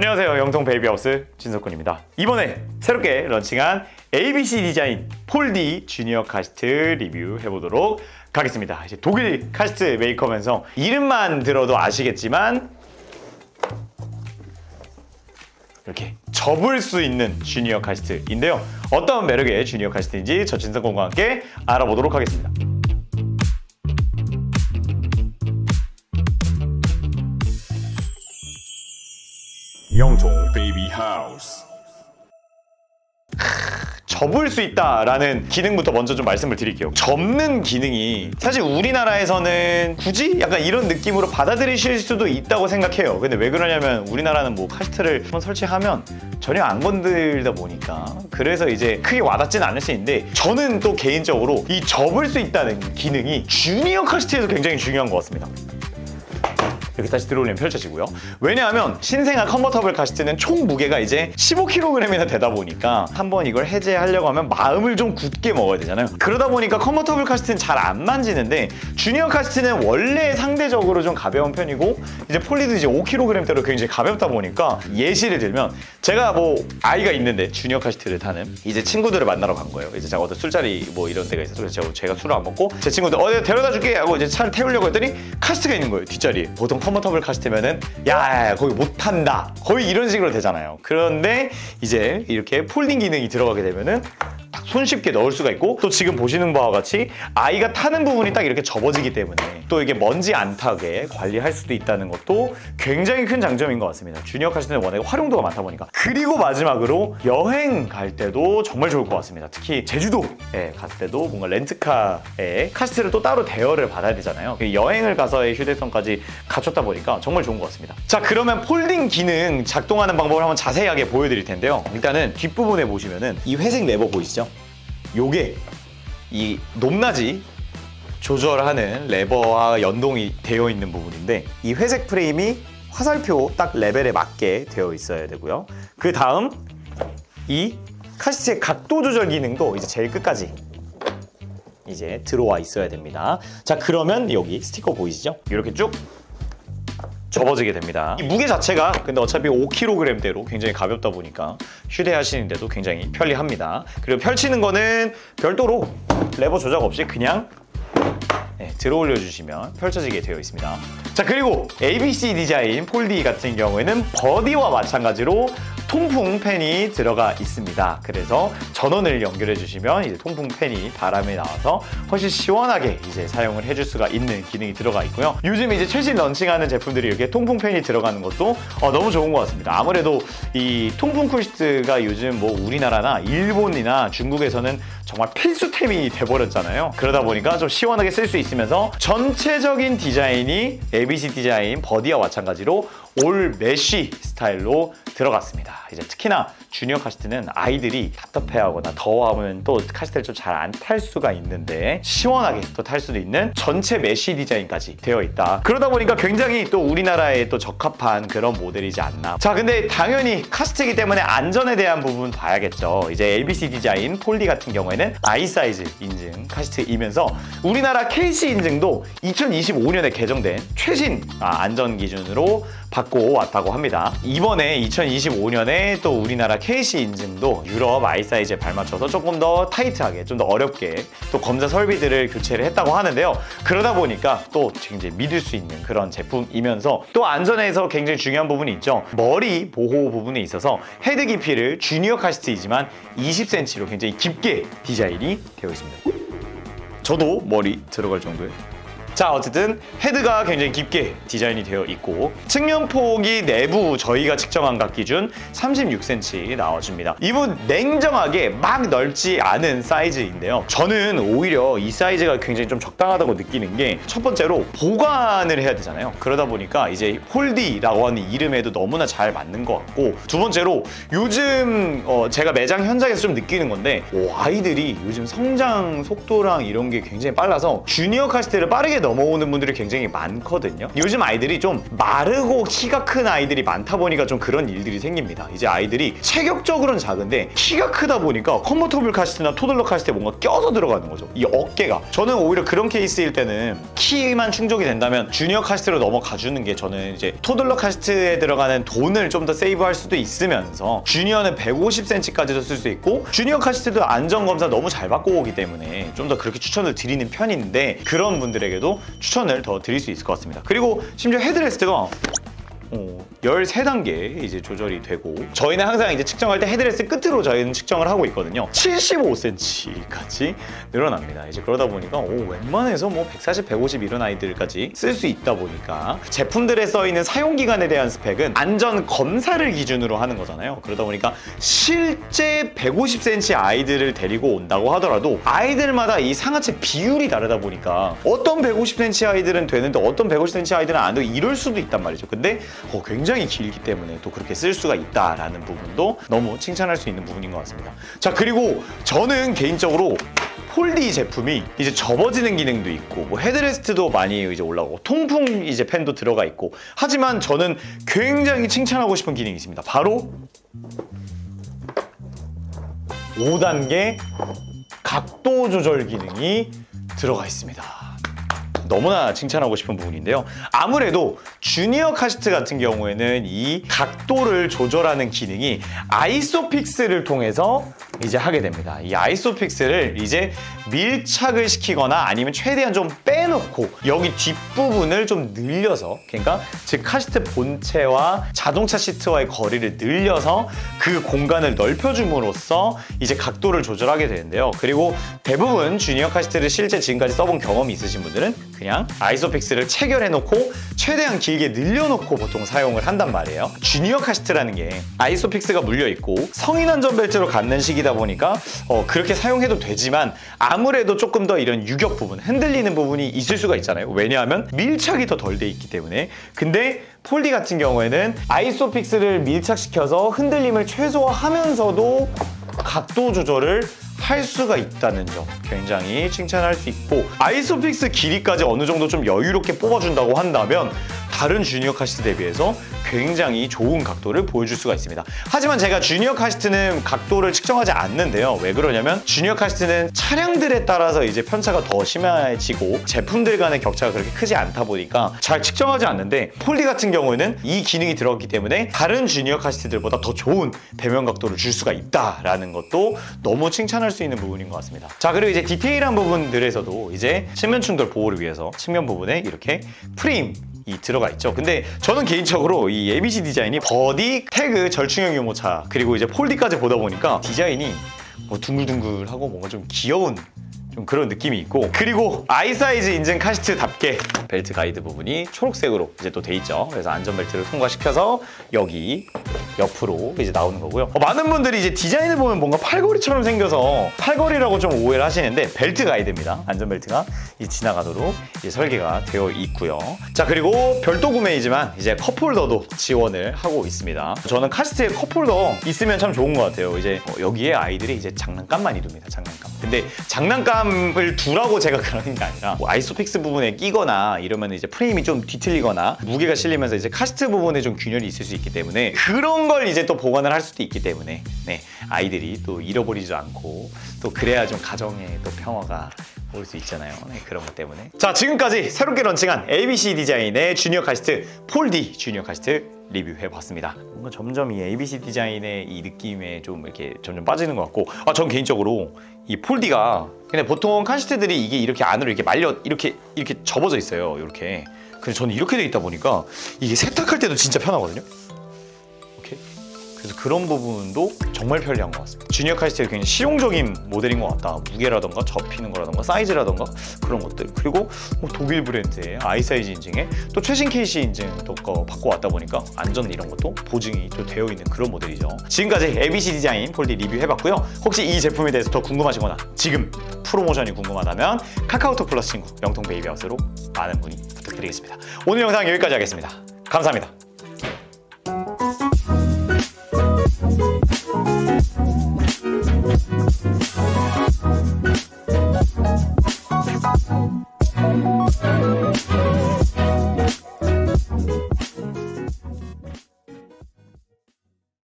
안녕하세요. 영통 베이비하우스 진석훈입니다. 이번에 새롭게 런칭한 ABC 디자인 폴디 주니어 카시트 리뷰해보도록 하겠습니다. 이제 독일 카시트 메이커면서 이름만 들어도 아시겠지만 이렇게 접을 수 있는 주니어 카시트인데요. 어떤 매력의 주니어 카시트인지 저 진석훈과 함께 알아보도록 하겠습니다. 영통 베이비하우스. 접을 수 있다라는 기능부터 먼저 좀 말씀을 드릴게요. 접는 기능이 사실 우리나라에서는 굳이 약간 이런 느낌으로 받아들이실 수도 있다고 생각해요. 근데 왜 그러냐면 우리나라는 뭐 카시트를 한번 설치하면 전혀 안 건들다 보니까 그래서 이제 크게 와닿지는 않을 수 있는데, 저는 또 개인적으로 이 접을 수 있다는 기능이 주니어 카시트에서 굉장히 중요한 것 같습니다. 이렇게 다시 들어올리면 펼쳐지고요. 왜냐하면 신생아 컨버터블 카시트는 총 무게가 이제 15kg이나 되다 보니까 한번 이걸 해제하려고 하면 마음을 좀 굳게 먹어야 되잖아요. 그러다 보니까 컨버터블 카시트는 잘 안 만지는데, 주니어 카시트는 원래 상대적으로 좀 가벼운 편이고 이제 폴리도 이제 5kg대로 굉장히 가볍다 보니까, 예시를 들면 제가 뭐 아이가 있는데 주니어 카시트를 타는 이제 친구들을 만나러 간 거예요. 이제 제가 어떤 술자리 뭐 이런 데가 있어서 그래서 제가 술을 안 먹고 제 친구들 내가 데려다 줄게 하고 이제 차를 태우려고 했더니 카시트가 있는 거예요, 뒷자리에. 보통 컨버터블 카시트면은 야 거기 못 탄다 거의 이런 식으로 되잖아요. 그런데 이제 이렇게 폴딩 기능이 들어가게 되면은 딱 손쉽게 넣을 수가 있고, 또 지금 보시는 바와 같이 아이가 타는 부분이 딱 이렇게 접어지기 때문에 또 이게 먼지 안 타게 관리할 수도 있다는 것도 굉장히 큰 장점인 것 같습니다. 주니어 카시트는 워낙에 활용도가 많다 보니까. 그리고 마지막으로 여행 갈 때도 정말 좋을 것 같습니다. 특히 제주도에 갔을 때도 뭔가 렌트카에 카시트를 또 따로 대여를 받아야 되잖아요. 여행을 가서의 휴대성까지 갖췄다 보니까 정말 좋은 것 같습니다. 자, 그러면 폴딩 기능 작동하는 방법을 한번 자세하게 보여드릴 텐데요. 일단은 뒷부분에 보시면은 이 회색 레버 보이시죠? 요게 이 높낮이 조절하는 레버와 연동이 되어 있는 부분인데, 이 회색 프레임이 화살표 딱 레벨에 맞게 되어 있어야 되고요. 그 다음 이 카시트의 각도 조절 기능도 이제 제일 끝까지 이제 들어와 있어야 됩니다. 자, 그러면 여기 스티커 보이시죠? 이렇게 쭉 접어지게 됩니다. 이 무게 자체가 근데 어차피 5kg대로 굉장히 가볍다 보니까 휴대하시는데도 굉장히 편리합니다. 그리고 펼치는 거는 별도로 레버 조작 없이 그냥 들어 올려주시면 펼쳐지게 되어 있습니다. 자, 그리고 ABC 디자인 폴디 같은 경우에는 버디와 마찬가지로 통풍 팬이 들어가 있습니다. 그래서 전원을 연결해 주시면 이제 통풍 팬이 바람에 나와서 훨씬 시원하게 이제 사용을 해줄 수가 있는 기능이 들어가 있고요. 요즘 이제 최신 런칭하는 제품들이 이렇게 통풍 팬이 들어가는 것도 너무 좋은 것 같습니다. 아무래도 이 통풍 쿨시트가 요즘 뭐 우리나라나 일본이나 중국에서는 정말 필수템이 돼버렸잖아요. 그러다 보니까 좀 시원하게 쓸 수 있으면서 전체적인 디자인이 ABC 디자인 버디와 마찬가지로 올 메쉬 스타일로 들어갔습니다. 이제 특히나 주니어 카시트는 아이들이 답답해하거나 더워하면 또 카시트를 좀 잘 안 탈 수가 있는데 시원하게 또 탈 수도 있는 전체 메쉬 디자인까지 되어 있다. 그러다 보니까 굉장히 또 우리나라에 또 적합한 그런 모델이지 않나. 자, 근데 당연히 카시트이기 때문에 안전에 대한 부분 봐야겠죠. 이제 ABC 디자인 폴디 같은 경우에는 I 사이즈 인증 카시트이면서 우리나라 KC 인증도 2025년에 개정된 최신 안전 기준으로 받고 왔다고 합니다. 이번에 2025년에 또 우리나라 KC 인증도 유럽 I 사이즈에 발맞춰서 조금 더 타이트하게, 좀 더 어렵게 또 검사 설비들을 교체를 했다고 하는데요. 그러다 보니까 또 굉장히 믿을 수 있는 그런 제품이면서 또 안전에서 굉장히 중요한 부분이 있죠. 머리 보호 부분에 있어서 헤드 깊이를 주니어 카시트이지만 20cm로 굉장히 깊게 디자인이 되어 있습니다. 저도 머리 들어갈 정도의. 자, 어쨌든 헤드가 굉장히 깊게 디자인이 되어 있고 측면폭이 내부 저희가 측정한 각 기준 36cm 나와줍니다. 이 부분 냉정하게 막 넓지 않은 사이즈인데요. 저는 오히려 이 사이즈가 굉장히 좀 적당하다고 느끼는 게, 첫 번째로 보관을 해야 되잖아요. 그러다 보니까 이제 폴디라고 하는 이름에도 너무나 잘 맞는 것 같고, 두 번째로 요즘 제가 매장 현장에서 좀 느끼는 건데 아이들이 요즘 성장 속도랑 이런 게 굉장히 빨라서 주니어 카시트를 빠르게 넘어오는 분들이 굉장히 많거든요. 요즘 아이들이 좀 마르고 키가 큰 아이들이 많다 보니까 좀 그런 일들이 생깁니다. 이제 아이들이 체격적으로는 작은데 키가 크다 보니까 컨버터블 카시트나 토들러 카시트에 뭔가 껴서 들어가는 거죠. 이 어깨가. 저는 오히려 그런 케이스일 때는 키만 충족이 된다면 주니어 카시트로 넘어가 주는 게 저는 이제 토들러 카시트에 들어가는 돈을 좀 더 세이브할 수도 있으면서 주니어는 150cm까지도 쓸 수 있고 주니어 카시트도 안전검사 너무 잘 받고 오기 때문에 좀 더 그렇게 추천을 드리는 편인데 그런 분들에게도 추천을 더 드릴 수 있을 것 같습니다. 그리고 심지어 헤드레스트가 13단계 이제 조절이 되고 저희는 항상 이제 측정할 때 헤드레스트 끝으로 저희는 측정을 하고 있거든요. 75cm까지 늘어납니다. 이제 그러다 보니까 웬만해서 뭐 140, 150 이런 아이들까지 쓸 수 있다 보니까 제품들에 써 있는 사용 기간에 대한 스펙은 안전 검사를 기준으로 하는 거잖아요. 그러다 보니까 실제 150cm 아이들을 데리고 온다고 하더라도 아이들마다 이 상하체 비율이 다르다 보니까 어떤 150cm 아이들은 되는데 어떤 150cm 아이들은 안 되고 이럴 수도 있단 말이죠. 근데 굉장히 길기 때문에 또 그렇게 쓸 수가 있다라는 부분도 너무 칭찬할 수 있는 부분인 것 같습니다. 자, 그리고 저는 개인적으로 폴디 제품이 이제 접어지는 기능도 있고 뭐 헤드레스트도 많이 이제 올라오고 통풍 이제 팬도 들어가 있고 하지만 저는 굉장히 칭찬하고 싶은 기능이 있습니다. 바로 5단계 각도 조절 기능이 들어가 있습니다. 너무나 칭찬하고 싶은 부분인데요. 아무래도 주니어 카시트 같은 경우에는 이 각도를 조절하는 기능이 아이소픽스를 통해서 이제 하게 됩니다. 이 아이소픽스를 이제 밀착을 시키거나 아니면 최대한 좀 빼놓고 여기 뒷부분을 좀 늘려서 그러니까 즉 카시트 본체와 자동차 시트와의 거리를 늘려서 그 공간을 넓혀줌으로써 이제 각도를 조절하게 되는데요. 그리고 대부분 주니어 카시트를 실제 지금까지 써본 경험이 있으신 분들은 그냥 아이소픽스를 체결해놓고 최대한 길게 늘려놓고 보통 사용을 한단 말이에요. 주니어 카시트라는 게 아이소픽스가 물려있고 성인 안전벨트로 갖는 식이다 보니까 그렇게 사용해도 되지만 아무래도 조금 더 이런 유격 부분, 흔들리는 부분이 있을 수가 있잖아요. 왜냐하면 밀착이 더 덜 돼 있기 때문에. 근데 폴디 같은 경우에는 아이소픽스를 밀착시켜서 흔들림을 최소화하면서도 각도 조절을 할 수가 있다는 점 굉장히 칭찬할 수 있고 아이소픽스 길이까지 어느 정도 좀 여유롭게 뽑아준다고 한다면 다른 주니어 카시트 대비해서 굉장히 좋은 각도를 보여줄 수가 있습니다. 하지만 제가 주니어 카시트는 각도를 측정하지 않는데요. 왜 그러냐면 주니어 카시트는 차량들에 따라서 이제 편차가 더 심해지고 제품들 간의 격차가 그렇게 크지 않다 보니까 잘 측정하지 않는데 폴디 같은 경우에는 이 기능이 들어갔기 때문에 다른 주니어 카시트들보다 더 좋은 배면 각도를 줄 수가 있다라는 것도 너무 칭찬할 수 있는 부분인 것 같습니다. 자, 그리고 이제 디테일한 부분들에서도 이제 측면 충돌 보호를 위해서 측면 부분에 이렇게 프레임 이 들어가 있죠. 근데 저는 개인적으로 이 ABC 디자인이 버디, 태그, 절충형 유모차 그리고 이제 폴디까지 보다 보니까 디자인이 뭐 둥글둥글하고 뭔가 좀 귀여운 좀 그런 느낌이 있고 그리고 아이사이즈 인증 카시트답게 벨트 가이드 부분이 초록색으로 이제 또 돼 있죠. 그래서 안전벨트를 통과시켜서 여기 옆으로 이제 나오는 거고요. 많은 분들이 이제 디자인을 보면 뭔가 팔걸이처럼 생겨서 팔걸이라고 좀 오해를 하시는데 벨트 가이드입니다. 안전벨트가 이제 지나가도록 이제 설계가 되어 있고요. 자, 그리고 별도 구매이지만 이제 컵홀더도 지원을 하고 있습니다. 저는 카시트에 컵홀더 있으면 참 좋은 것 같아요. 이제 여기에 아이들이 이제 장난감 많이 둡니다. 장난감. 근데 장난감을 두라고 제가 그러는 게 아니라 뭐 아이소픽스 부분에 끼거나 이러면 이제 프레임이 좀 뒤틀리거나 무게가 실리면서 이제 카시트 부분에 좀 균열이 있을 수 있기 때문에 그런 걸 이제 또 보관을 할 수도 있기 때문에 네, 아이들이 또 잃어버리지 않고 또 그래야 좀 가정에 또 평화가 올 수 있잖아요. 네, 그런 것 때문에. 자, 지금까지 새롭게 런칭한 ABC 디자인의 주니어 카시트 폴디 주니어 카시트 리뷰해봤습니다. 뭔가 점점 이 ABC 디자인의 이 느낌에 좀 이렇게 점점 빠지는 것 같고 전 개인적으로 이 폴디가 근데 보통 카시트들이 이게 이렇게 안으로 이렇게 말려 이렇게 접어져 있어요. 이렇게. 그래서 저는 이렇게 돼 있다 보니까 이게 세탁할 때도 진짜 편하거든요. 이렇게. 그래서 그런 부분도 정말 편리한 것 같습니다. 주니어 카시트가 굉장히 실용적인 모델인 것 같다. 무게라던가 접히는 거라던가 사이즈라던가 그런 것들. 그리고 독일 브랜드의 아이사이즈 인증에 또 최신 KC 인증도 받고 왔다 보니까 안전 이런 것도 보증이 또 되어 있는 그런 모델이죠. 지금까지 ABC 디자인 폴디 리뷰해봤고요. 혹시 이 제품에 대해서 더 궁금하시거나 지금 프로모션이 궁금하다면 카카오톡 플러스 친구 영통 베이비하우스로 많은 문의 부탁드리겠습니다. 오늘 영상 여기까지 하겠습니다. 감사합니다.